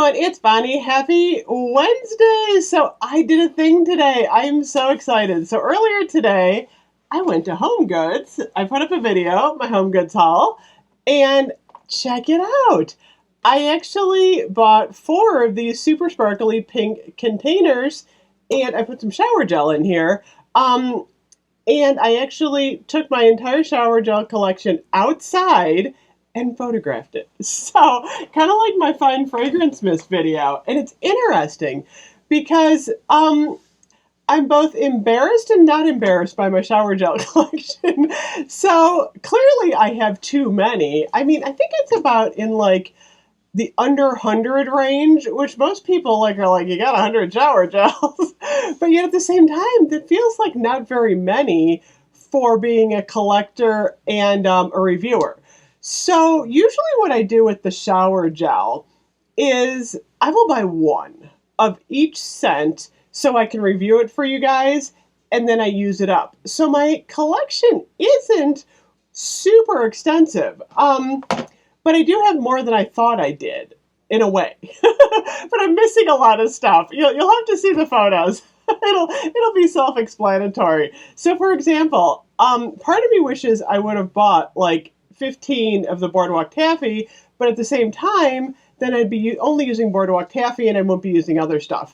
It's Bonnie. Happy Wednesday! So I did a thing today. I'm so excited. So earlier today, I went to Home Goods. I put up a video, my Home Goods haul, and check it out. I actually bought 4 of these super sparkly pink containers, and I put some shower gel in here. And I actually took my entire shower gel collection outside and photographed it. So, kind of like my fine fragrance mist video. And it's interesting because I'm both embarrassed and not embarrassed by my shower gel collection. So, clearly I have too many. I mean, I think it's about in like the under 100 range, which most people are like, you got 100 shower gels. But yet at the same time, that feels like not very many for being a collector and a reviewer. So usually what I do with the shower gel is I will buy one of each scent so I can review it for you guys, and then I use it up. So my collection isn't super extensive. But I do have more than I thought I did, in a way. But I'm missing a lot of stuff. You'll have to see the photos. It'll be self-explanatory. So, for example, part of me wishes I would have bought like 15 of the Boardwalk Taffy, but at the same time, then I'd be only using Boardwalk Taffy and I won't be using other stuff.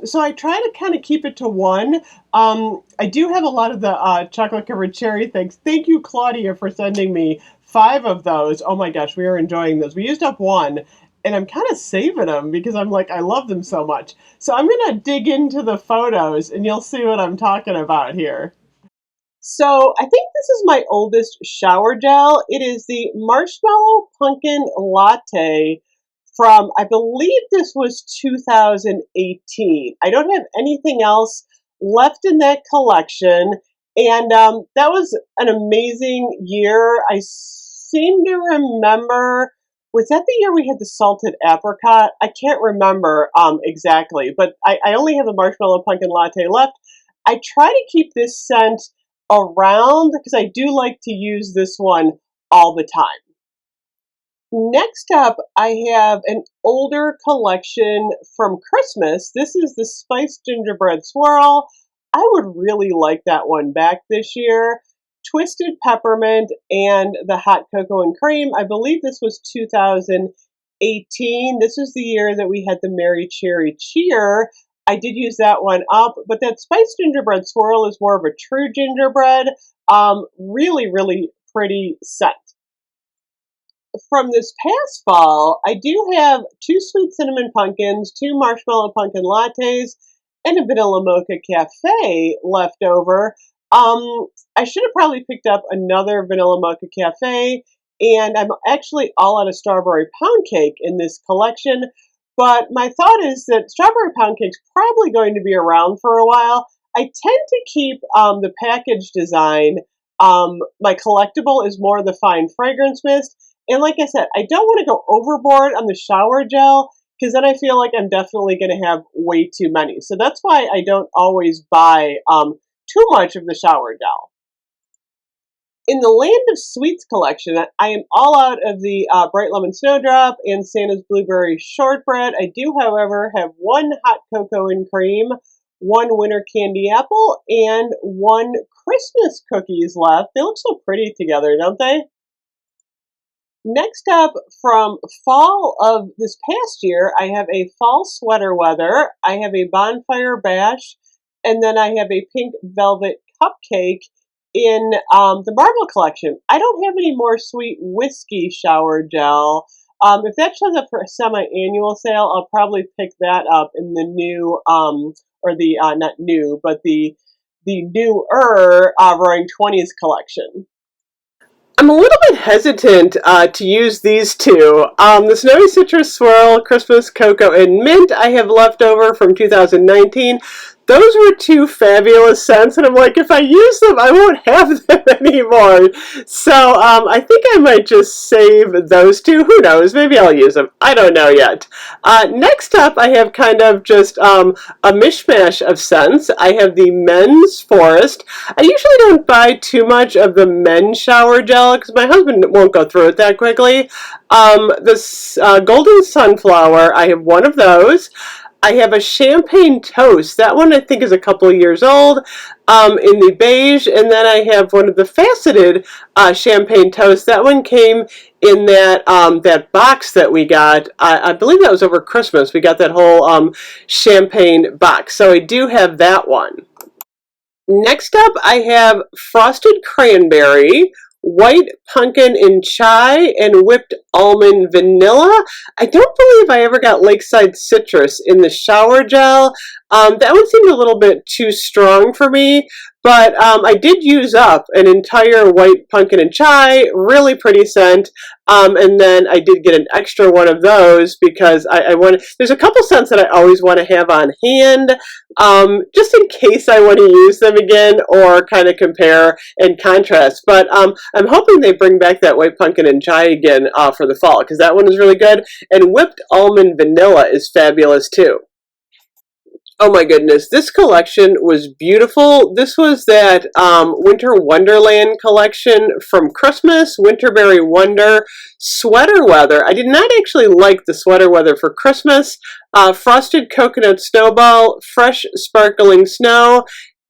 So I try to kind of keep it to one. I do have a lot of the chocolate covered cherry things. Thank you, Claudia, for sending me 5 of those. Oh my gosh, we are enjoying those. We used up one, and I'm kind of saving them because I'm like, I love them so much. So I'm going to dig into the photos, and you'll see what I'm talking about here. So I think this is my oldest shower gel. It is the Marshmallow Pumpkin Latte from, I believe this was 2018. I don't have anything else left in that collection. And that was an amazing year. I seem to remember, was that the year we had the salted apricot? I can't remember exactly, but I only have the Marshmallow Pumpkin Latte left. I try to keep this scent around because I do like to use this one all the time. Next up, I have an older collection from Christmas. This is the Spiced Gingerbread Swirl. I would really like that one back this year. Twisted Peppermint and the Hot Cocoa and Cream. I believe this was 2018. This was the year that we had the Merry Cherry Cheer. I did use that one up, but that Spiced Gingerbread Swirl is more of a true gingerbread. Really, really pretty scent. From this past fall, I do have 2 sweet cinnamon pumpkins, 2 marshmallow pumpkin lattes, and a vanilla mocha cafe left over. I should have probably picked up another vanilla mocha cafe, and I'm actually all out of strawberry pound cake in this collection. But my thought is that strawberry pound cake's probably going to be around for a while. I tend to keep the package design. My collectible is more the fine fragrance mist. And like I said, I don't want to go overboard on the shower gel because then I feel like I'm definitely going to have way too many. So that's why I don't always buy too much of the shower gel. In the Land of Sweets collection, I am all out of the Bright Lemon Snowdrop and Santa's Blueberry Shortbread. I do, however, have 1 Hot Cocoa and Cream, 1 Winter Candy Apple, and 1 Christmas Cookies left. They look so pretty together, don't they? Next up, from fall of this past year, I have a fall sweater weather, I have a bonfire bash, and then I have a pink velvet cupcake in the Marble collection. I don't have any more sweet whiskey shower gel. If that shows up for a semi-annual sale, I'll probably pick that up in the new, or the, not new, but the newer Roaring Twenties collection. I'm a little bit hesitant to use these 2. The Snowy Citrus Swirl, Christmas Cocoa, and Mint I have left over from 2019. those were two fabulous scents, and I'm like, if I use them, I won't have them anymore. So I think I might just save those two. Who knows? Maybe I'll use them. I don't know yet. Next up, I have kind of just a mishmash of scents. I have the Men's Forest. I usually don't buy too much of the men's shower gel because my husband won't go through it that quickly. This Golden Sunflower, I have one of those. I have a Champagne Toast. That one I think is a couple of years old, in the beige. And then I have one of the faceted Champagne Toast. That one came in that box that we got. I believe that was over Christmas. We got that whole champagne box. So I do have that one. Next up, I have Frosted Cranberry, White Pumpkin and Chai, and Whipped Almond Vanilla. I don't believe I ever got Lakeside Citrus in the shower gel. That one seemed a little bit too strong for me, but I did use up an entire White Pumpkin and Chai, really pretty scent. And then I did get an extra one of those because I want. There's a couple scents that I always want to have on hand, just in case I want to use them again or kind of compare and contrast. But I'm hoping they bring back that White Pumpkin and Chai again for the fall because that one is really good. And Whipped Almond Vanilla is fabulous too. Oh my goodness, this collection was beautiful. This was that Winter Wonderland collection from Christmas, Winterberry Wonder, Sweater Weather. I did not actually like the Sweater Weather for Christmas. Frosted Coconut Snowball, Fresh Sparkling Snow,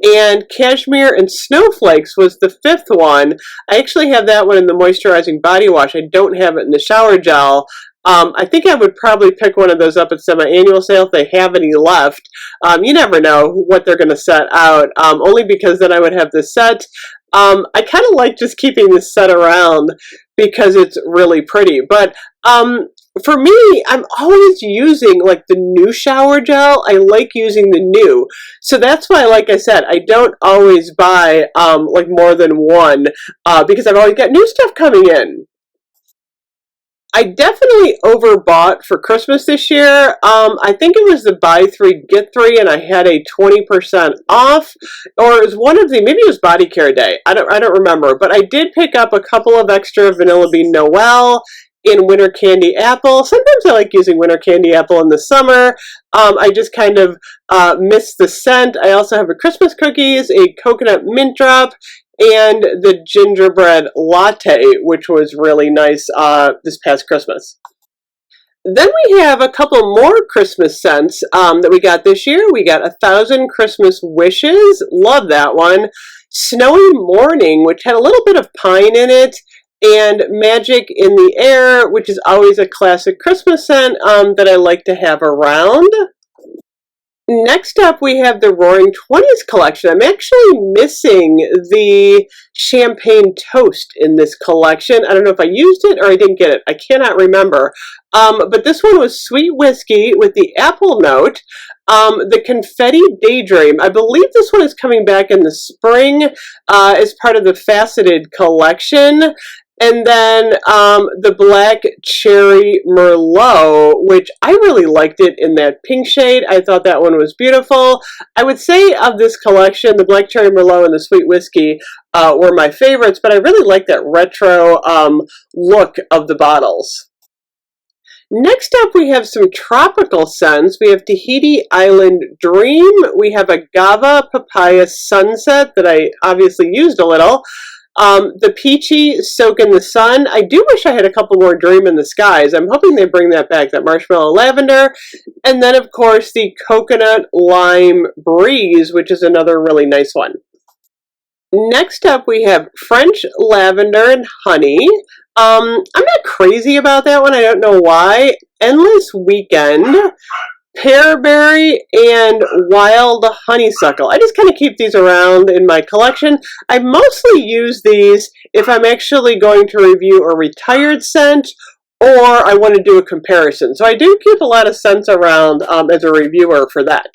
and Cashmere and Snowflakes was the fifth one. I actually have that one in the moisturizing body wash. I don't have it in the shower gel. I think I would probably pick one of those up at semi-annual sale if they have any left. You never know what they're going to set out, only because then I would have this set. I kind of like just keeping this set around because it's really pretty. But for me, I'm always using like the new shower gel. I like using the new. So that's why, like I said, I don't always buy like more than one because I've always got new stuff coming in. I definitely overbought for Christmas this year. I think it was the buy three, get three, and I had a 20% off. Or it was one of the, maybe it was Body Care Day. I don't remember. But I did pick up a couple of extra Vanilla Bean Noel in Winter Candy Apple. Sometimes I like using Winter Candy Apple in the summer. I just kind of miss the scent. I also have a Christmas cookies, a coconut mint drop, and the gingerbread latte, which was really nice this past Christmas. Then we have a couple more Christmas scents that we got this year. We got 1,000 Christmas Wishes. Love that one. Snowy Morning, which had a little bit of pine in it. And Magic in the Air, which is always a classic Christmas scent that I like to have around. Next up, we have the Roaring Twenties collection. I'm actually missing the Champagne Toast in this collection. I don't know if I used it or I didn't get it. I cannot remember. But this one was Sweet Whiskey with the apple note. The Confetti Daydream. I believe this one is coming back in the spring as part of the Faceted collection. And then the Black Cherry Merlot, which I really liked it in that pink shade. I thought that one was beautiful. I would say of this collection, the Black Cherry Merlot and the Sweet Whiskey were my favorites, but I really like that retro look of the bottles. Next up, we have some tropical scents. We have Tahiti Island Dream. We have Agave Papaya Sunset that I obviously used a little. The Peachy Soak in the Sun. I do wish I had a couple more Dream in the Skies. I'm hoping they bring that back, that Marshmallow Lavender. And then, of course, the Coconut Lime Breeze, which is another really nice one. Next up, we have French Lavender and Honey. I'm not crazy about that one. I don't know why. Endless Weekend, Pearberry, and Wild Honeysuckle. I just kind of keep these around in my collection. I mostly use these if I'm actually going to review a retired scent or I want to do a comparison. So I do keep a lot of scents around as a reviewer for that.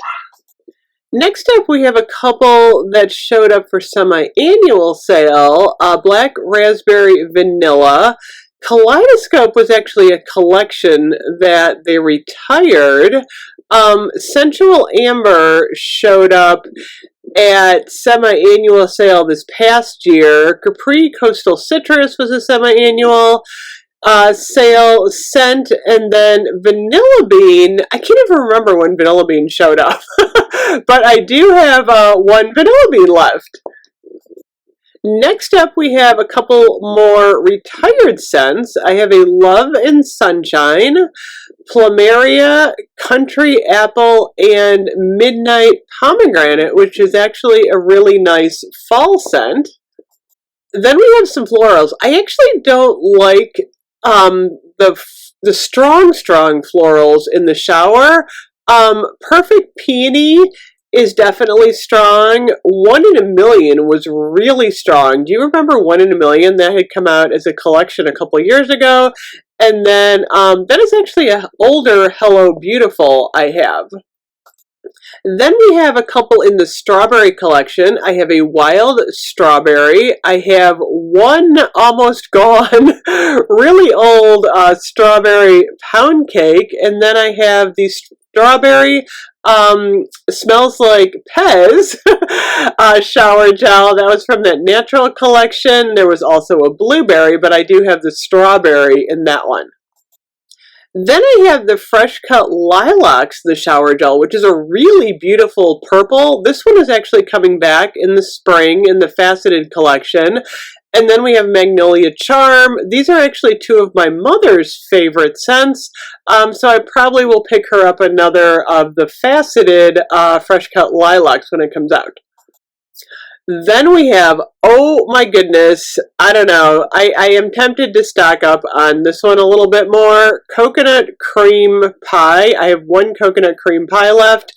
Next up, we have a couple that showed up for semi-annual sale. Black Raspberry Vanilla. Kaleidoscope was actually a collection that they retired, Sensual Amber showed up at semi-annual sale this past year. Capri Coastal Citrus was a semi-annual sale. Scent, and then Vanilla Bean. I can't even remember when Vanilla Bean showed up, but I do have one Vanilla Bean left. Next up, we have a couple more retired scents. I have a Love and Sunshine, Plumeria, Country Apple, and Midnight Pomegranate, which is actually a really nice fall scent. Then we have some florals. I actually don't like the strong florals in the shower. Perfect Peony is definitely strong. 1 in a Million was really strong. Do you remember 1 in a Million? That had come out as a collection a couple years ago. And then that is actually an older Hello Beautiful I have. Then we have a couple in the strawberry collection. I have a Wild Strawberry. I have one almost gone, really old strawberry pound cake. And then I have the strawberry Smells Like Pez shower gel. That was from that natural collection. There was also a blueberry, but I do have the strawberry in that one. Then I have the Fresh Cut Lilacs, the shower gel, which is a really beautiful purple. This one is actually coming back in the spring in the faceted collection. And then we have Magnolia Charm. These are actually two of my mother's favorite scents, so I probably will pick her up another of the faceted Fresh Cut Lilacs when it comes out. Then we have, oh my goodness, I don't know, I am tempted to stock up on this one a little bit more. Coconut Cream Pie. I have one coconut cream pie left.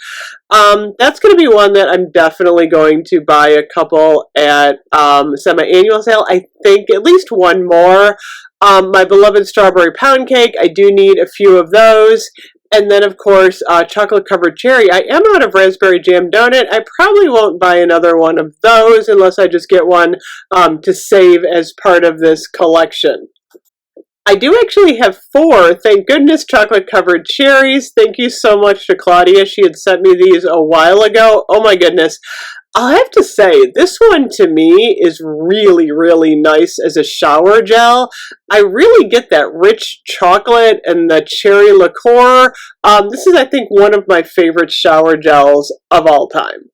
That's going to be one that I'm definitely going to buy a couple at semi-annual sale. I think at least one more. My beloved Strawberry Pound Cake, I do need a few of those. And then, of course, Chocolate Covered Cherry. I am out of Raspberry Jam Donut. I probably won't buy another one of those unless I just get one to save as part of this collection. I do actually have 4, thank goodness, Chocolate Covered Cherries. Thank you so much to Claudia. She had sent me these a while ago. Oh my goodness. I'll have to say, this one to me is really, really nice as a shower gel. I really get that rich chocolate and the cherry liqueur. This is, I think, one of my favorite shower gels of all time.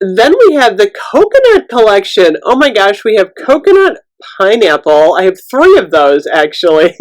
Then we have the Coconut Collection. Oh my gosh, we have Coconut Pineapple. I have 3 of those, actually.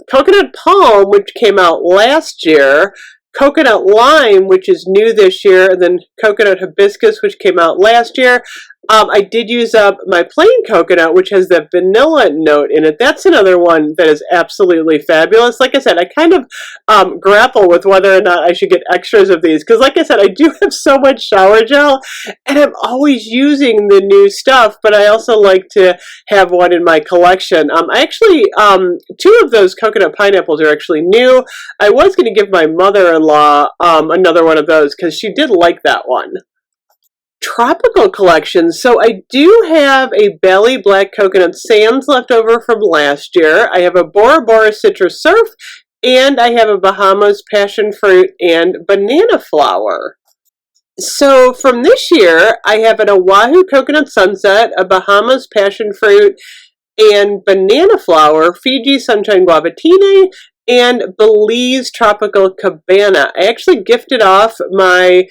Coconut Palm, which came out last year. Coconut Lime, which is new this year, and then Coconut Hibiscus, which came out last year. I did use up my plain coconut, which has that vanilla note in it. That's another one that is absolutely fabulous. Like I said, I kind of grapple with whether or not I should get extras of these, because like I said, I do have so much shower gel, and I'm always using the new stuff, but I also like to have one in my collection. I actually, 2 of those coconut pineapples are actually new. I was going to give my mother-in-law another one of those, because she did like that one. Tropical Collection. So I do have a Bali Black Coconut Sands left over from last year. I have a Bora Bora Citrus Surf, and I have a Bahamas Passion Fruit and Banana Flower. So from this year, I have an Oahu Coconut Sunset, a Bahamas Passion Fruit and Banana Flower, Fiji Sunshine Guavatine, and Belize Tropical Cabana. I actually gifted off my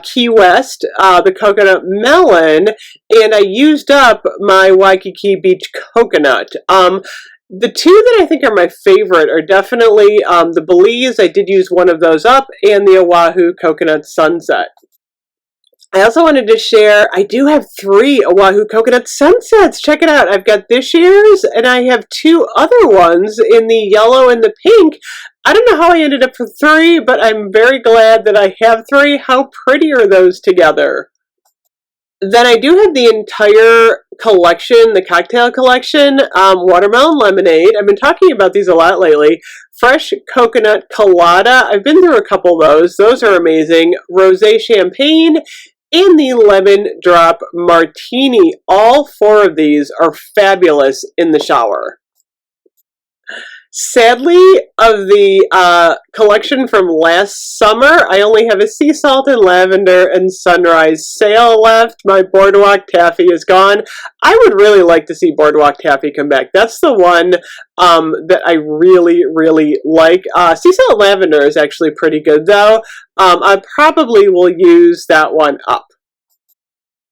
Key West, the Coconut Melon, and I used up my Waikiki Beach Coconut. The 2 that I think are my favorite are definitely the Belize, I did use one of those up, and the Oahu Coconut Sunset. I also wanted to share, I do have 3 Oahu Coconut Sunsets. Check it out. I've got this year's, and I have 2 other ones in the yellow and the pink. I don't know how I ended up with 3, but I'm very glad that I have 3. How pretty are those together? Then I do have the entire collection, the cocktail collection, Watermelon Lemonade. I've been talking about these a lot lately. Fresh Coconut Colada. I've been through a couple of those. Those are amazing. Rosé Champagne. And the Lemon Drop Martini. All 4 of these are fabulous in the shower. Sadly, of the collection from last summer, I only have a sea salt and lavender and sunrise sail left. My boardwalk taffy is gone. I would really like to see boardwalk taffy come back. That's the one that I really, really like. Sea salt lavender is actually pretty good though. I probably will use that one up.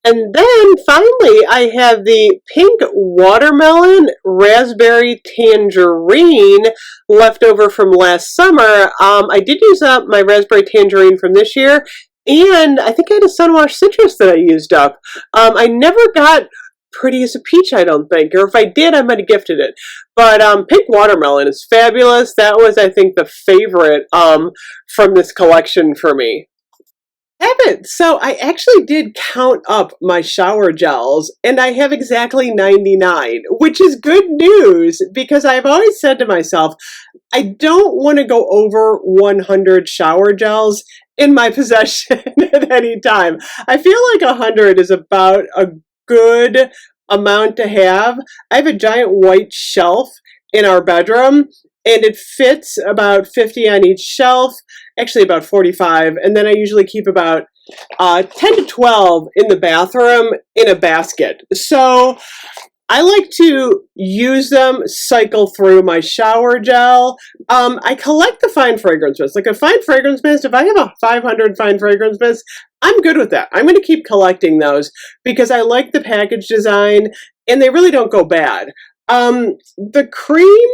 And then finally, I have the pink watermelon raspberry tangerine left over from last summer. I did use up my raspberry tangerine from this year, and I think I had a Sunwash citrus that I used up. I never got Pretty as a Peach, I don't think, or if I did, I might have gifted it. But pink watermelon is fabulous. That was, I think, the favorite from this collection for me. Haven't. So I actually did count up my shower gels, and I have exactly 99, which is good news because I've always said to myself, I don't want to go over 100 shower gels in my possession at any time. I feel like 100 is about a good amount to have. I have a giant white shelf in our bedroom, and it fits about 50 on each shelf, actually about 45, and then I usually keep about 10 to 12 in the bathroom in a basket. So I like to use them, cycle through my shower gel. I collect the fine fragrance mist. Like a fine fragrance mist, if I have a 500 fine fragrance mist, I'm good with that. I'm going to keep collecting those because I like the package design and they really don't go bad. The cream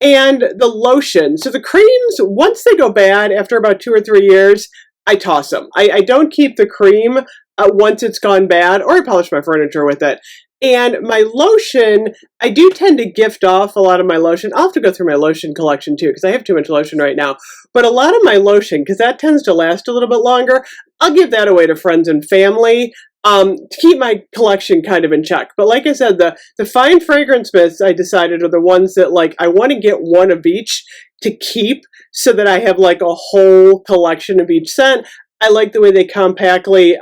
and the lotion. So the creams, once they go bad after about 2 or 3 years, I toss them. I don't keep the cream once it's gone bad, or I polish my furniture with it. And my lotion, I do tend to gift off a lot of my lotion. I'll have to go through my lotion collection too, because I have too much lotion right now. But a lot of my lotion, because that tends to last a little bit longer, I'll give that away to friends and family to keep my collection kind of in check. But like I said, the fine fragrance mists I decided are the ones that like I want to get one of each to keep so that I have like a whole collection of each scent. I like the way they compactly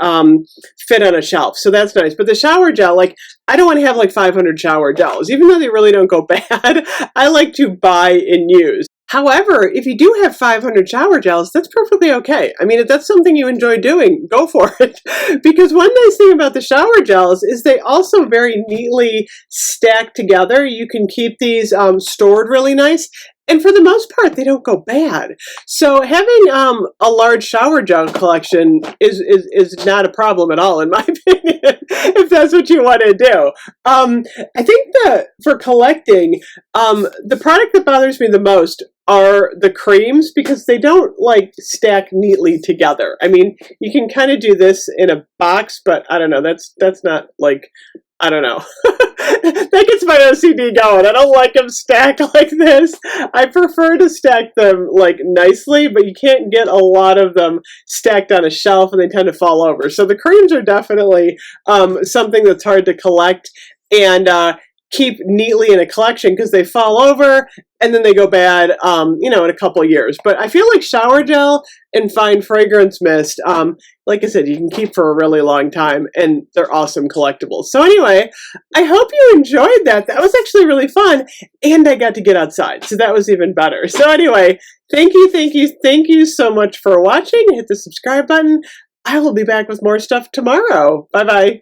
fit on a shelf. So that's nice. But the shower gel, like, I don't want to have like 500 shower gels. Even though they really don't go bad, I like to buy and use. However, if you do have 500 shower gels, that's perfectly okay. I mean, if that's something you enjoy doing, go for it. Because one nice thing about the shower gels is they also very neatly stack together. You can keep these stored really nice. And for the most part, they don't go bad. So having a large shower gel collection is not a problem at all, in my opinion, if that's what you want to do. I think that for collecting, the product that bothers me the most are the creams because they don't like stack neatly together. I mean, you can kind of do this in a box, but I don't know, that's not like, I don't know. That gets my OCD going. I don't like them stacked like this. I prefer to stack them like nicely, but you can't get a lot of them stacked on a shelf and they tend to fall over. So the creams are definitely something that's hard to collect and keep neatly in a collection because they fall over and then they go bad, in a couple of years. But I feel like shower gel and fine fragrance mist, like I said, you can keep for a really long time and they're awesome collectibles. So anyway, I hope you enjoyed that. That was actually really fun and I got to get outside. So that was even better. So anyway, thank you so much for watching. Hit the subscribe button. I will be back with more stuff tomorrow. Bye-bye.